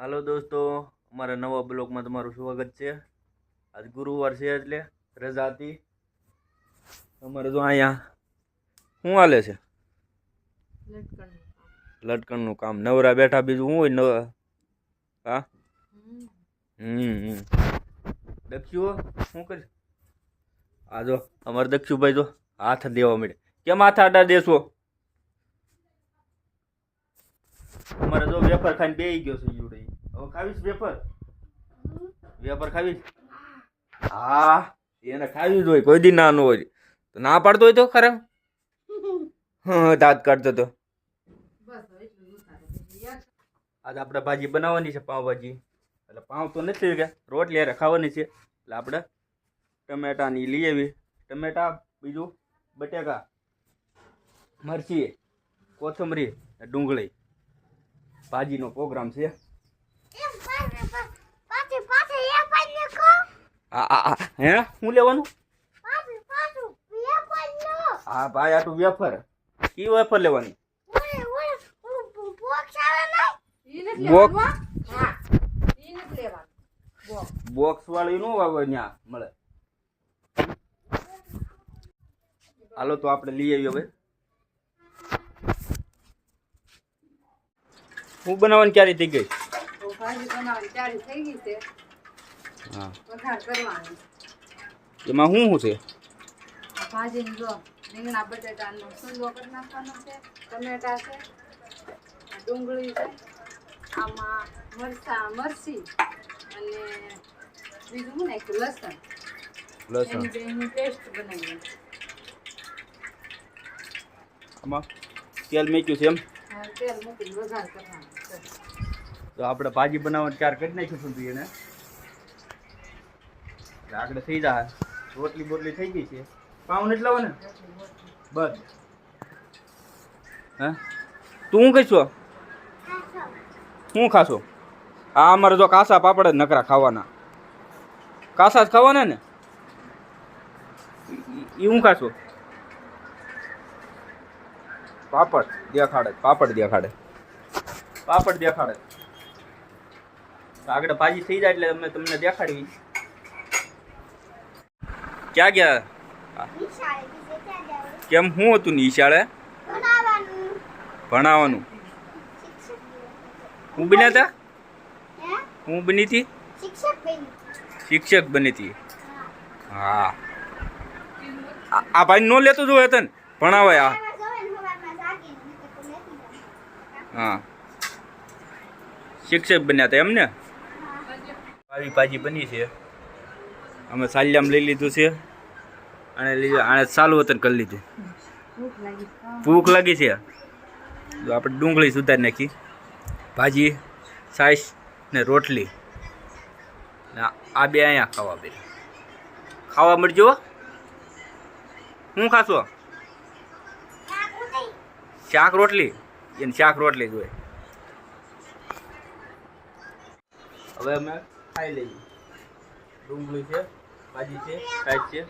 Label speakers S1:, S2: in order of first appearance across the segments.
S1: હાલો દોસ્તો, અમારા નવા બ્લોગમાં તમારું સ્વાગત છે। આજ ગુરુવાર છે એટલે રજા હતી। અમારે તો અહીંયા શું હાલે છે? લટકણનું કામ। નવરા બેઠા બીજું શું હોય? નવા હા દક્ષુ શું કરીશ? આ જો અમારે દક્ષુભાઈ જો હાથ દેવા મળે। કેમ હાથ આડા દેશો? અમારે જો વેફર ખાઈને બેસી ગયો છે ઈવડે। હવે ખાવીશ વેફર? વેફર ખાવીશ? હા, એને ખાવી જ હોય, કોઈ દી ના ન હોય। તો ના પાડતો હોય તો ખરા? હા, દાંત કાઢતો તો। આજ આપણે ભાજી બનાવવાની છે, પાવભાજી। એટલે પાવ તો નથી કે રોટલી હારે ખાવાની છે, એટલે આપણે ટમેટાની લઈ આવી। ટમેટા, બીજું બટેકા, મરચી, કોથમરી, ડુંગળી। ભાજીનો પ્રોગ્રામ છે। હે શું લેવાનું? હા ભાઈ, આટલું વેફર કી વેફર લેવાની? બોક્સ વાળી નો આવે ત્યાં મળે। હાલો તો આપણે લઈ આવીએ। હવે હું બનાવવાની ક્યારે થઈ ગઈ? હા, એમાં શું છે?
S2: ભાજી જો રીંગણા બટેટાનો સુંદો કરી નાખવાનો છે, ટમેટા છે, ડુંગળી છે, આમાં મરચી અને બીજું શું નાખ્યું? લસણ એની પેસ્ટ બનાવી।
S1: આમાં તેલ મૂક્યું છે એમ?
S2: હા, તેલ મૂકીને વઘાર કરવાનો છે।
S1: તો આપણે ભાજી બનાવવાનું ચાર કરી નાખીશું એને આગળ થઈ જાય। રોટલી બોટલી થઈ ગઈ છે, પાઉં નથી લાવો ને બસ। હે તું શું કહીશું? શું ખાશો? હા, અમારે જો કાસા પાપડ જ નકરા ખાવાના। કાસા જ ખાવાના ને? એ શું ખાશો? પાપડ દેખાડે, પાપડ દેખાડે, પાપડ દેખાડે। આગળ ભાજી થઈ જાય એટલે અમે તમને દેખાડવી। ક્યાં ગયા? કેમ શું હતું નિશાળે? ભણાવવાનું? હું બન્યા હતા? હું બની હતી? શિક્ષક બની હતી। હા, આ ભાઈ નો લેતો જો તને ભણાવે। હા, શિક્ષક બન્યા હતા એમને? આવી ભાજી બની છે, અમે સાલિયામ લઈ લીધું છે અને આને ચાલુ વતન કરી લીધું। ભૂખ લાગી છે તો આપણે ડુંગળી સુધારી નાખી। ભાજી, છાશ ને રોટલી, આ બે અહીંયા ખાવા બે ખાવા મળજો। શું ખાશો? શાક રોટલી? એને શાક રોટલી જોઈએ। હવે અમે ખાઈ લઈએ। ડુંગળી છે, ભાજી છે, છાશ છે।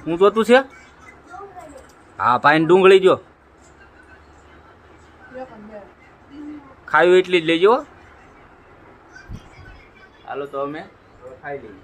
S1: શું જોતું છે? હા ભાઈ, ડુંગળી જો ખાવી એટલી જ લેજો। હાલો તો અમે હવે ખાઈ લઈએ।